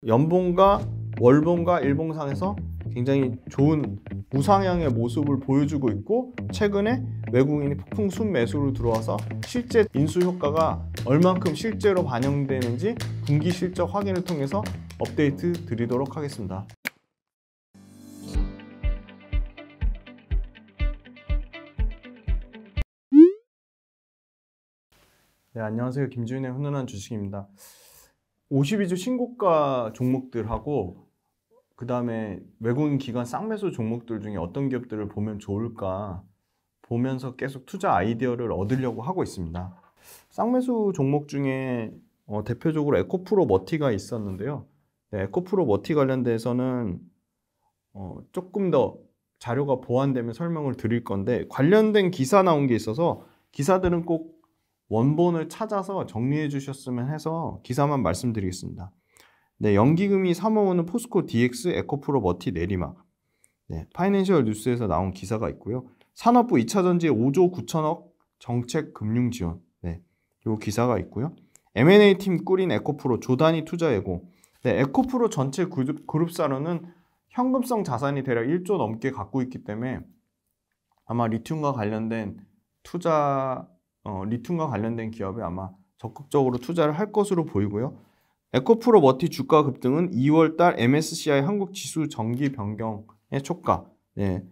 연봉과 월봉과 일봉상에서 굉장히 좋은 우상향의 모습을 보여주고 있고, 최근에 외국인이 폭풍 순매수로 들어와서 실제 인수 효과가 얼만큼 실제로 반영되는지 분기 실적 확인을 통해서 업데이트 드리도록 하겠습니다. 네, 안녕하세요. 김주인의 훈훈한 주식입니다. 52주 신고가 종목들하고 그 다음에 외국인 기관 쌍매수 종목들 중에 어떤 기업들을 보면 좋을까 보면서 계속 투자 아이디어를 얻으려고 하고 있습니다. 쌍매수 종목 중에 대표적으로 에코프로 머티가 있었는데요. 네, 에코프로 머티 관련돼서는 조금 더 자료가 보완되면 설명을 드릴 건데, 관련된 기사 나온 게 있어서 기사들은 꼭 원본을 찾아서 정리해 주셨으면 해서 기사만 말씀드리겠습니다. 네, 연기금이 3호 오는 포스코 DX, 에코프로 머티 내리막. 네, 파이낸셜 뉴스에서 나온 기사가 있고요. 산업부 2차 전지에 5조 9천억 정책 금융 지원. 네, 요 기사가 있고요. M&A 팀 꾸린 에코프로 조단위 투자 예고. 네, 에코프로 전체 그룹사로는 현금성 자산이 대략 1조 넘게 갖고 있기 때문에 아마 리튬과 관련된 리튬과 관련된 기업에 아마 적극적으로 투자를 할 것으로 보이고요. 에코프로 머티 주가 급등은 2월달 MSCI 한국 지수 정기 변경의 촉각. 네,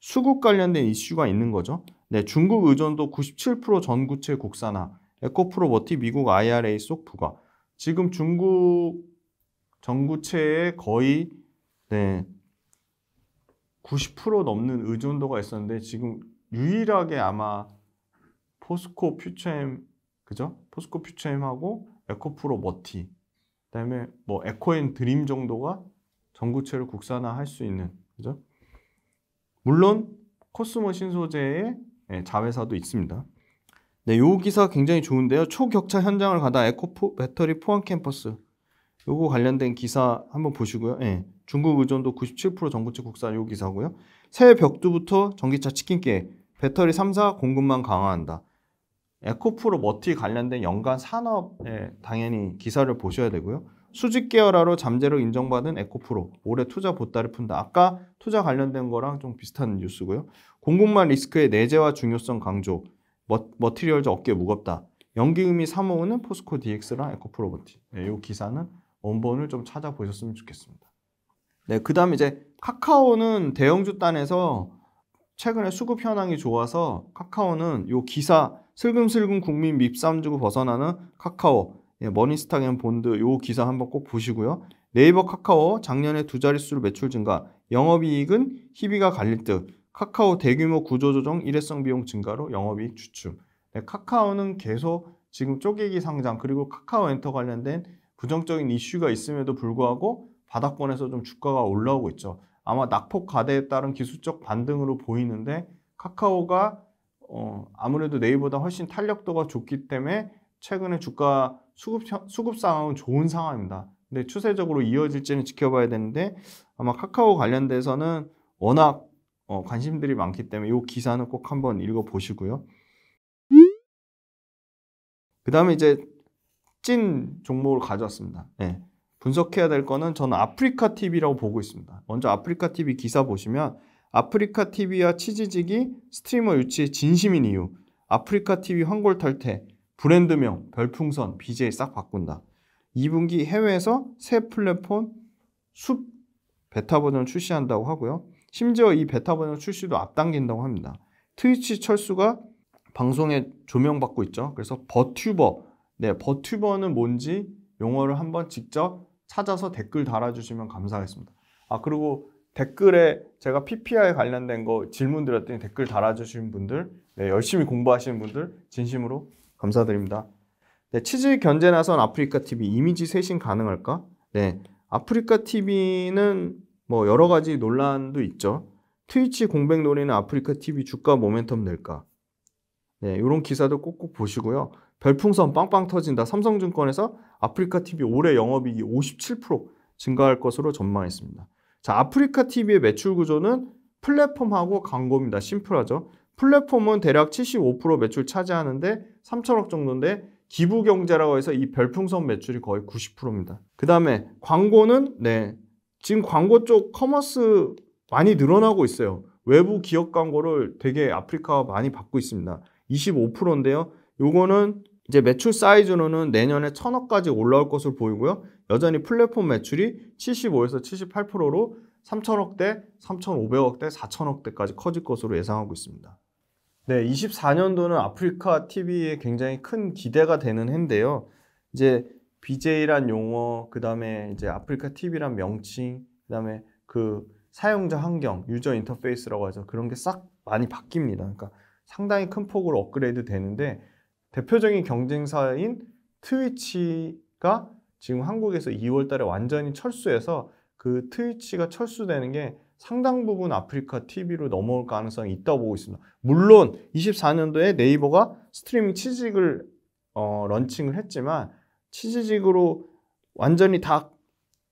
수급 관련된 이슈가 있는 거죠. 네, 중국 의존도 97% 전구체 국산화. 에코프로 머티 미국 IRA 속 부과. 지금 중국 전구체에 거의 90% 넘는 의존도가 있었는데, 지금 유일하게 아마 포스코 퓨처엠, 그죠? 포스코 퓨처엠하고 에코프로 머티, 그다음에 뭐 에코앤 드림 정도가 전구체를 국산화할 수 있는, 그죠? 물론 코스모 신소재의 자회사도 있습니다. 네, 요 기사 굉장히 좋은데요. 초격차 현장을 가다 에코 배터리 포항 캠퍼스. 요거 관련된 기사 한번 보시고요. 네, 중국 의존도 97% 전구체 국산, 요 기사고요. 새해 벽두부터 전기차 치킨깨, 배터리 3사 공급망 강화한다. 에코프로 머티 관련된 연간 산업에 당연히 기사를 보셔야 되고요. 수직 계열화로 잠재력 인정받은 에코프로 올해 투자 보따리 푼다. 아까 투자 관련된 거랑 좀 비슷한 뉴스고요. 공급망 리스크의 내재화 중요성 강조. 머티리얼즈 어깨 무겁다. 연기금이 3호 오는 포스코 DX랑 에코프로 머티. 네, 이 기사는 원본을 좀 찾아보셨으면 좋겠습니다. 네, 그 다음에 이제 카카오는 대형주 단에서 최근에 수급 현황이 좋아서 카카오는 요 기사 슬금슬금 국민 밉삼 주고 벗어나는 카카오, 머니스탁 앤 본드, 요 기사 한번 꼭 보시고요. 네이버 카카오 작년에 두 자릿수로 매출 증가, 영업이익은 희비가 갈릴 듯. 카카오 대규모 구조조정 일회성 비용 증가로 영업이익 주춤. 네, 카카오는 계속 지금 쪼개기 상장, 그리고 카카오엔터 관련된 부정적인 이슈가 있음에도 불구하고 바닥권에서 좀 주가가 올라오고 있죠. 아마 낙폭 과대에 따른 기술적 반등으로 보이는데, 카카오가 아무래도 네이버보다 훨씬 탄력도가 좋기 때문에 최근에 주가 수급 상황은 좋은 상황입니다. 근데 추세적으로 이어질지는 지켜봐야 되는데, 아마 카카오 관련돼서는 워낙 관심들이 많기 때문에 이 기사는 꼭 한번 읽어보시고요. 그 다음에 이제 찐 종목을 가져왔습니다. 네. 분석해야 될 거는 저는 아프리카 TV라고 보고 있습니다. 먼저 아프리카 TV 기사 보시면, 아프리카 TV와 치지직이 스트리머 유치에 진심인 이유, 아프리카 TV 황골 탈퇴, 브랜드명, 별풍선, BJ 싹 바꾼다. 2분기 해외에서 새 플랫폼 숲 베타 버전 출시한다고 하고요. 심지어 이 베타 버전 출시도 앞당긴다고 합니다. 트위치 철수가 방송에 조명받고 있죠. 그래서 버튜버, 네, 버튜버는 뭔지 용어를 한번 직접 찾아서 댓글 달아주시면 감사하겠습니다. 아, 그리고 댓글에 제가 PPI 관련된 거 질문 드렸더니 댓글 달아주신 분들, 네, 열심히 공부하시는 분들 진심으로 감사드립니다. 네, 치즈 견제 나선 아프리카 TV, 이미지 쇄신 가능할까? 네, 아프리카 TV는 뭐 여러 가지 논란도 있죠. 트위치 공백 노리는 아프리카 TV 주가 모멘텀 낼까? 네, 이런 기사도 꼭꼭 보시고요. 별풍선 빵빵 터진다. 삼성증권에서 아프리카 TV 올해 영업이익이 57% 증가할 것으로 전망했습니다. 자, 아프리카 TV의 매출 구조는 플랫폼하고 광고입니다. 심플하죠. 플랫폼은 대략 75% 매출 차지하는데 3천억 정도인데, 기부 경제라고 해서 이 별풍선 매출이 거의 90%입니다. 그 다음에 광고는 지금 광고 쪽 커머스 많이 늘어나고 있어요. 외부 기업 광고를 되게 아프리카가 많이 받고 있습니다. 25%인데요. 요거는 이제 매출 사이즈로는 내년에 1,000억까지 올라올 것으로 보이고요. 여전히 플랫폼 매출이 75에서 78%로 3,000억대, 3,500억대, 4,000억대까지 커질 것으로 예상하고 있습니다. 네, 24년도는 아프리카 TV에 굉장히 큰 기대가 되는 해인데요. 이제 BJ란 용어, 그 다음에 이제 아프리카 TV란 명칭, 그 다음에 그 사용자 환경, 유저 인터페이스라고 하죠. 그런 게 싹 많이 바뀝니다. 그러니까 상당히 큰 폭으로 업그레이드 되는데 대표적인 경쟁사인 트위치가 지금 한국에서 2월 달에 완전히 철수해서 그 트위치가 철수되는 게 상당 부분 아프리카 TV로 넘어올 가능성이 있다고 보고 있습니다. 물론 24년도에 네이버가 스트리밍 치즈직을 런칭을 했지만 치즈직으로 완전히 다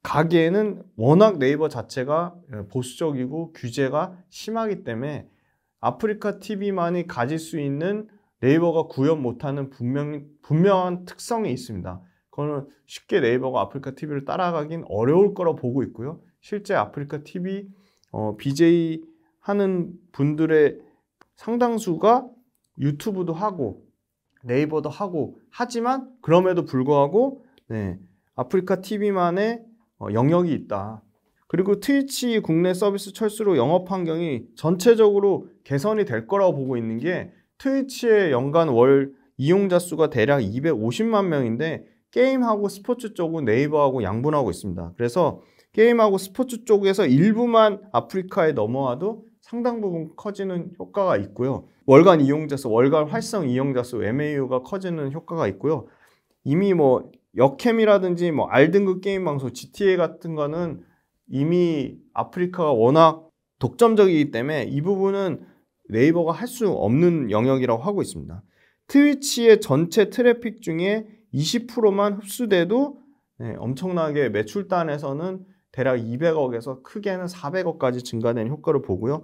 가기에는 워낙 네이버 자체가 보수적이고 규제가 심하기 때문에 아프리카 TV만이 가질 수 있는 네이버가 구현 못하는 분명한 특성이 있습니다. 그거는 쉽게 네이버가 아프리카 TV를 따라가긴 어려울 거라 보고 있고요. 실제 아프리카 TV BJ 하는 분들의 상당수가 유튜브도 하고 네이버도 하고 하지만 그럼에도 불구하고 아프리카 TV만의 영역이 있다. 그리고 트위치 국내 서비스 철수로 영업 환경이 전체적으로 개선이 될 거라고 보고 있는 게 트위치의 연간 월 이용자 수가 대략 250만 명인데 게임하고 스포츠 쪽은 네이버하고 양분하고 있습니다. 그래서 게임하고 스포츠 쪽에서 일부만 아프리카에 넘어와도 상당 부분 커지는 효과가 있고요. 월간 이용자 수, 월간 활성 이용자 수, MAU가 커지는 효과가 있고요. 이미 뭐 역캠이라든지 뭐 R등급 게임 방송, GTA 같은 거는 이미 아프리카가 워낙 독점적이기 때문에 이 부분은 네이버가 할 수 없는 영역이라고 하고 있습니다. 트위치의 전체 트래픽 중에 20%만 흡수돼도 엄청나게 매출단에서는 대략 200억에서 크게는 400억까지 증가되는 효과를 보고요.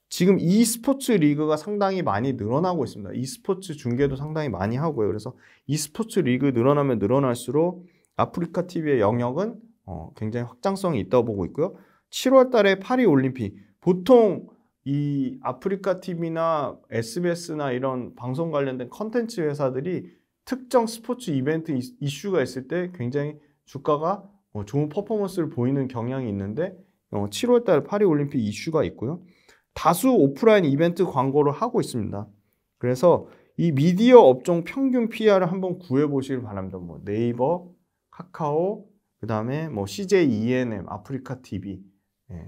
지금 e스포츠 리그가 상당히 많이 늘어나고 있습니다. e스포츠 중계도 상당히 많이 하고요. 그래서 e스포츠 리그 늘어나면 늘어날수록 아프리카 TV의 영역은 굉장히 확장성이 있다고 보고 있고요. 7월 달에 파리 올림픽, 보통 이 아프리카 TV나 SBS나 이런 방송 관련된 컨텐츠 회사들이 특정 스포츠 이벤트 이슈가 있을 때 굉장히 주가가 좋은 퍼포먼스를 보이는 경향이 있는데 7월 달 파리 올림픽 이슈가 있고요. 다수 오프라인 이벤트 광고를 하고 있습니다. 그래서 이 미디어 업종 평균 PR을 한번 구해보시길 바랍니다. 뭐 네이버, 카카오, 그 다음에 뭐 CJ ENM, 아프리카 TV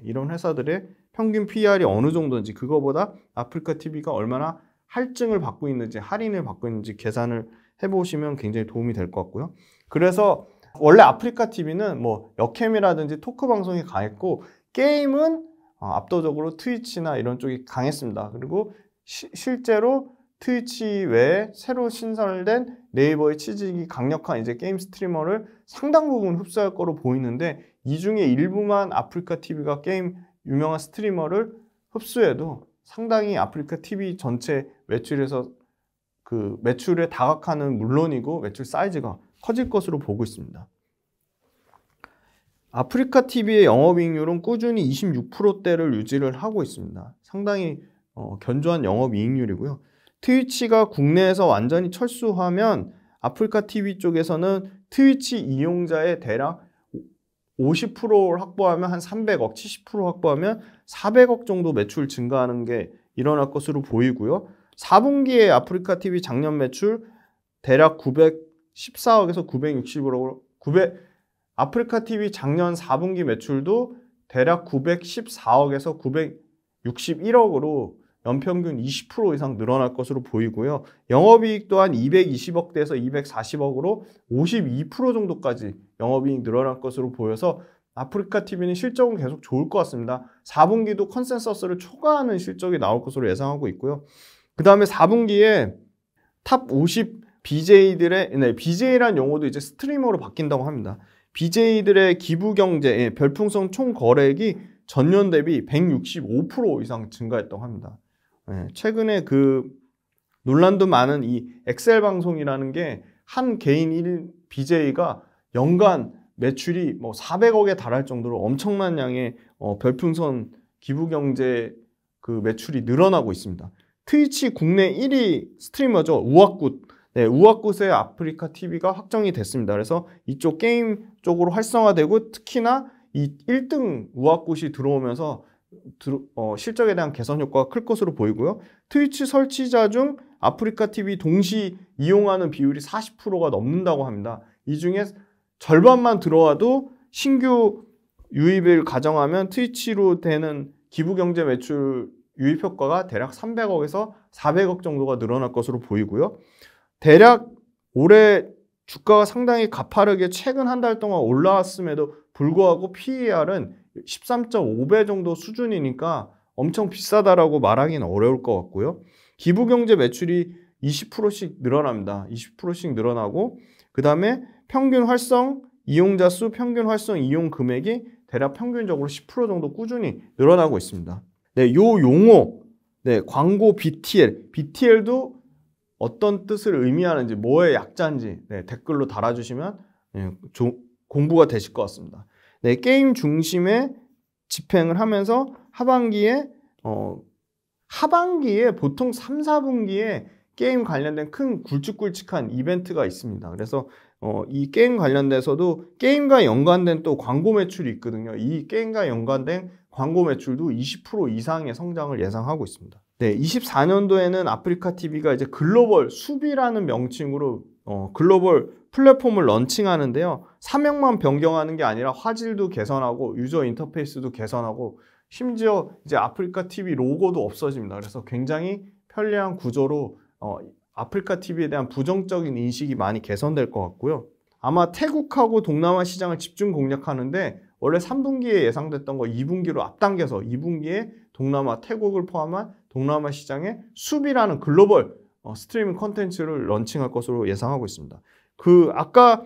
이런 회사들의 평균 PR이 어느 정도인지 그거보다 아프리카 TV가 얼마나 할증을 받고 있는지 할인을 받고 있는지 계산을 해보시면 굉장히 도움이 될 것 같고요. 그래서 원래 아프리카 TV는 뭐 역캠이라든지 토크 방송이 강했고 게임은 압도적으로 트위치나 이런 쪽이 강했습니다. 그리고 실제로 트위치 외에 새로 신설된 네이버의 취직이 강력한 이제 게임 스트리머를 상당 부분 흡수할 거로 보이는데 이 중에 일부만 아프리카 TV가 게임 유명한 스트리머를 흡수해도 상당히 아프리카 TV 전체 매출에서 그 매출에 다각화는 물론이고 매출 사이즈가 커질 것으로 보고 있습니다. 아프리카 TV의 영업이익률은 꾸준히 26%대를 유지를 하고 있습니다. 상당히 견조한 영업이익률이고요. 트위치가 국내에서 완전히 철수하면 아프리카 TV 쪽에서는 트위치 이용자의 대략 50%를 확보하면 한 300억, 70% 확보하면 400억 정도 매출 증가하는 게 일어날 것으로 보이고요. 4분기에 아프리카 TV 작년 매출 대략 914억에서 960억으로 아프리카 TV 작년 4분기 매출도 대략 914억에서 961억으로 연평균 20% 이상 늘어날 것으로 보이고요. 영업이익 또한 220억대에서 240억으로 52% 정도까지 영업이익 늘어날 것으로 보여서 아프리카 TV는 실적은 계속 좋을 것 같습니다. 4분기도 컨센서스를 초과하는 실적이 나올 것으로 예상하고 있고요. 그 다음에 4분기에 탑 50 BJ들의 BJ란 용어도 이제 스트리머로 바뀐다고 합니다. BJ들의 기부 경제, 별풍선 총 거래액이 전년 대비 165% 이상 증가했다고 합니다. 최근에 그 논란도 많은 이 엑셀 방송이라는 게 한 개인 BJ가 연간 매출이 뭐 400억에 달할 정도로 엄청난 양의 별풍선 기부경제 그 매출이 늘어나고 있습니다. 트위치 국내 1위 스트리머죠. 우아굿. 네, 우아굿의 아프리카 TV가 확정이 됐습니다. 그래서 이쪽 게임 쪽으로 활성화되고 특히나 이 1등 우아굿이 들어오면서 실적에 대한 개선 효과가 클 것으로 보이고요. 트위치 설치자 중 아프리카 TV 동시 이용하는 비율이 40%가 넘는다고 합니다. 이 중에 절반만 들어와도 신규 유입을 가정하면 트위치로 되는 기부경제 매출 유입 효과가 대략 300억에서 400억 정도가 늘어날 것으로 보이고요. 대략 올해 주가가 상당히 가파르게 최근 한 달 동안 올라왔음에도 불구하고 PER은 13.5배 정도 수준이니까 엄청 비싸다라고 말하기는 어려울 것 같고요. 기부경제 매출이 20%씩 늘어납니다. 20%씩 늘어나고 그 다음에 평균 활성 이용자 수, 평균 활성 이용 금액이 대략 평균적으로 10% 정도 꾸준히 늘어나고 있습니다. 네, 요 용어, 네, 광고 BTL, BTL도 어떤 뜻을 의미하는지, 뭐의 약자인지 네, 댓글로 달아주시면 네, 공부가 되실 것 같습니다. 네, 게임 중심의 집행을 하면서 하반기에 보통 3, 4분기에 게임 관련된 큰 굵직굵직한 이벤트가 있습니다. 그래서 이 게임 관련돼서도 게임과 연관된 또 광고 매출이 있거든요. 이 게임과 연관된 광고 매출도 20% 이상의 성장을 예상하고 있습니다. 네, 24년도에는 아프리카 TV가 이제 글로벌 수비라는 명칭으로 글로벌 플랫폼을 런칭하는데요. 사명만 변경하는 게 아니라 화질도 개선하고 유저 인터페이스도 개선하고 심지어 이제 아프리카 TV 로고도 없어집니다. 그래서 굉장히 편리한 구조로 아프리카 TV에 대한 부정적인 인식이 많이 개선될 것 같고요. 아마 태국하고 동남아 시장을 집중 공략하는데 원래 3분기에 예상됐던 거 2분기로 앞당겨서 2분기에 동남아, 태국을 포함한 동남아 시장에 수비라는 글로벌 스트리밍 콘텐츠를 런칭할 것으로 예상하고 있습니다. 아까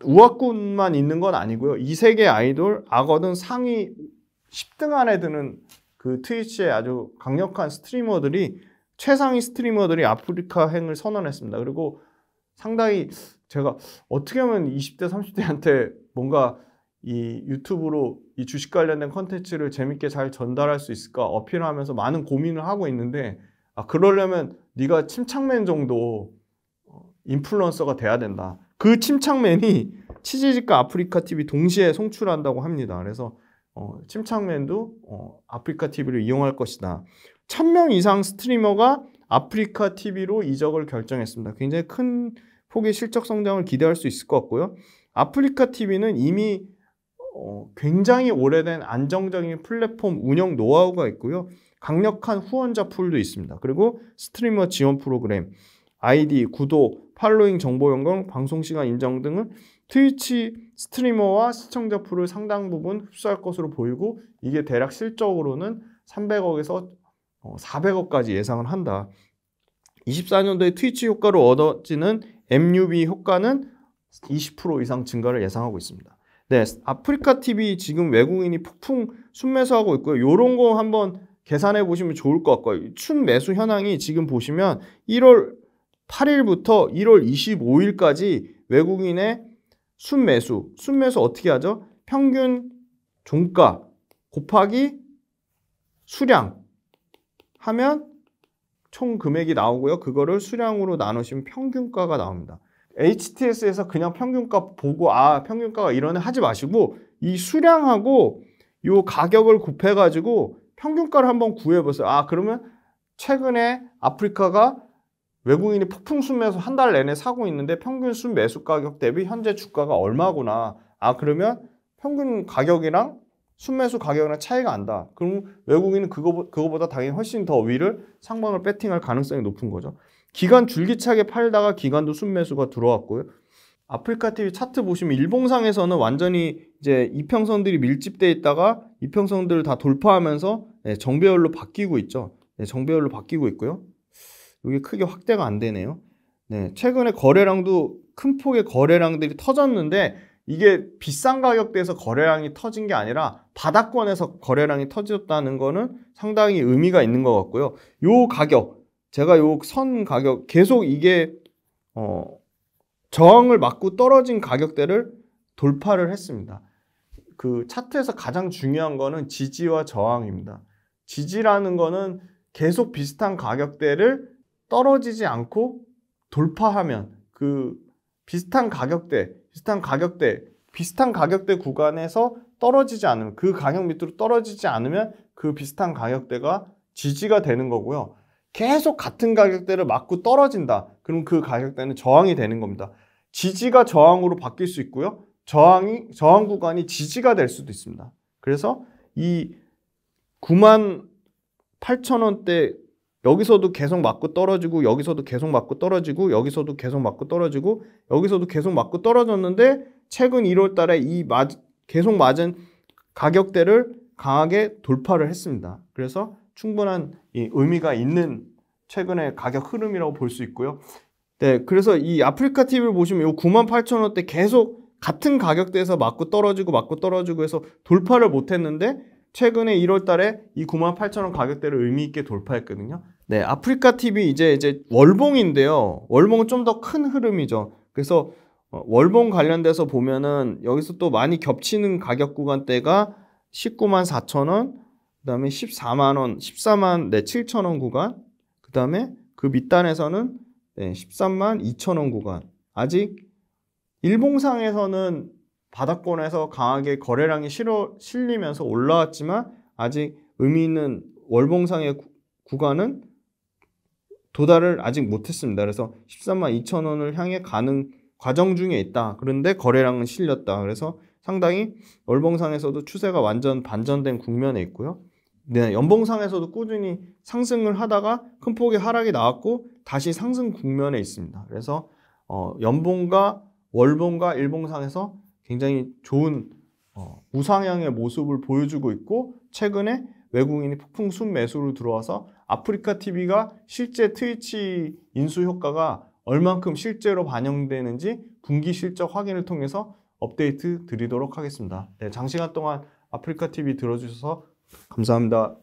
우아꾼만 있는 건 아니고요. 이 세계 아이돌, 악어등 상위 10등 안에 드는 그 트위치의 아주 강력한 최상위 스트리머들이 아프리카행을 선언했습니다. 그리고 상당히 제가 어떻게 하면 20대, 30대한테 뭔가 이 유튜브로 이 주식 관련된 컨텐츠를 재밌게 잘 전달할 수 있을까 어필하면서 많은 고민을 하고 있는데 그러려면 네가 침착맨 정도 인플루언서가 돼야 된다. 그 침착맨이 치즈직과 아프리카 TV 동시에 송출한다고 합니다. 그래서 침착맨도 아프리카 TV를 이용할 것이다. 1000명 이상 스트리머가 아프리카 TV로 이적을 결정했습니다. 굉장히 큰 폭의 실적 성장을 기대할 수 있을 것 같고요. 아프리카 TV는 이미 굉장히 오래된 안정적인 플랫폼 운영 노하우가 있고요. 강력한 후원자 풀도 있습니다. 그리고 스트리머 지원 프로그램, 아이디, 구독, 팔로잉 정보 연동, 방송시간 인정 등을 트위치 스트리머와 시청자 풀을 상당 부분 흡수할 것으로 보이고 이게 대략 실적으로는 300억에서 400억까지 예상을 한다. 24년도에 트위치 효과로 얻어지는 MUB 효과는 20% 이상 증가를 예상하고 있습니다. 네, 아프리카 TV 지금 외국인이 폭풍 순매수하고 있고요. 이런 거 한번 계산해 보시면 좋을 것 같고요. 순매수 현황이 지금 보시면 1월 8일부터 1월 25일까지 외국인의 순매수 어떻게 하죠? 평균 종가 곱하기 수량 하면 총 금액이 나오고요. 그거를 수량으로 나누시면 평균가가 나옵니다. HTS에서 그냥 평균가 보고 평균가가 이러네 하지 마시고 이 수량하고 이 가격을 곱해가지고 평균가를 한번 구해보세요. 그러면 최근에 아프리카가 외국인이 폭풍 순매수 한 달 내내 사고 있는데 평균 순매수 가격 대비 현재 주가가 얼마구나. 그러면 평균 가격이랑 순매수 가격이랑 차이가 안다. 그럼 외국인은 그거보다 당연히 훨씬 더 위를 상방을 배팅할 가능성이 높은 거죠. 기간 줄기차게 팔다가 기간도 순매수가 들어왔고요. 아프리카 TV 차트 보시면 일봉상에서는 완전히 이제 이평선들이 밀집되어 있다가 이평선들을 다 돌파하면서 정배열로 바뀌고 있죠. 정배열로 바뀌고 있고요. 이게 크게 확대가 안 되네요. 최근에 거래량도 큰 폭의 거래량들이 터졌는데 이게 비싼 가격대에서 거래량이 터진 게 아니라 바닥권에서 거래량이 터졌다는 거는 상당히 의미가 있는 것 같고요. 요 가격, 제가 요 선 가격 계속 이게 저항을 맞고 떨어진 가격대를 돌파를 했습니다. 그 차트에서 가장 중요한 거는 지지와 저항입니다. 지지라는 거는 계속 비슷한 가격대를 떨어지지 않고 돌파하면 그 비슷한 가격대 구간에서 떨어지지 않으면 그 가격 밑으로 떨어지지 않으면 그 비슷한 가격대가 지지가 되는 거고요. 계속 같은 가격대를 맞고 떨어진다. 그럼 그 가격대는 저항이 되는 겁니다. 지지가 저항으로 바뀔 수 있고요. 저항 구간이 지지가 될 수도 있습니다. 그래서 이 98,000원대 여기서도 계속 맞고 떨어지고 여기서도 계속 맞고 떨어지고 여기서도 계속 맞고 떨어지고 여기서도 계속 맞고 떨어졌는데 최근 1월 달에 계속 맞은 가격대를 강하게 돌파를 했습니다. 그래서 충분한 의미가 있는 최근의 가격 흐름이라고 볼 수 있고요. 네, 그래서 이 아프리카 TV를 보시면 이 98,000원대 계속 같은 가격대에서 맞고 떨어지고 해서 돌파를 못했는데 최근에 1월 달에 이 98,000원 가격대를 의미 있게 돌파했거든요. 네, 아프리카 TV 이제 월봉인데요. 월봉은 좀 더 큰 흐름이죠. 그래서 월봉 관련돼서 보면은 여기서 또 많이 겹치는 가격 구간대가 194,000원, 그다음에 14만원, 7,000원 구간, 그다음에 그 밑단에서는 132,000원 구간. 아직 일봉상에서는 바닥권에서 강하게 거래량이 실리면서 올라왔지만 아직 의미 있는 월봉상의 구간은 도달을 아직 못했습니다. 그래서 132,000원을 향해 가는 과정 중에 있다. 그런데 거래량은 실렸다. 그래서 상당히 월봉상에서도 추세가 완전 반전된 국면에 있고요. 네, 연봉상에서도 꾸준히 상승을 하다가 큰 폭의 하락이 나왔고 다시 상승 국면에 있습니다. 그래서 연봉과 월봉과 일봉상에서 굉장히 좋은 우상향의 모습을 보여주고 있고 최근에 외국인이 폭풍 순매수로 들어와서 아프리카 TV가 실제 트위치 인수 효과가 얼만큼 실제로 반영되는지 분기 실적 확인을 통해서 업데이트 드리도록 하겠습니다. 네, 장시간 동안 아프리카 TV 들어주셔서 감사합니다.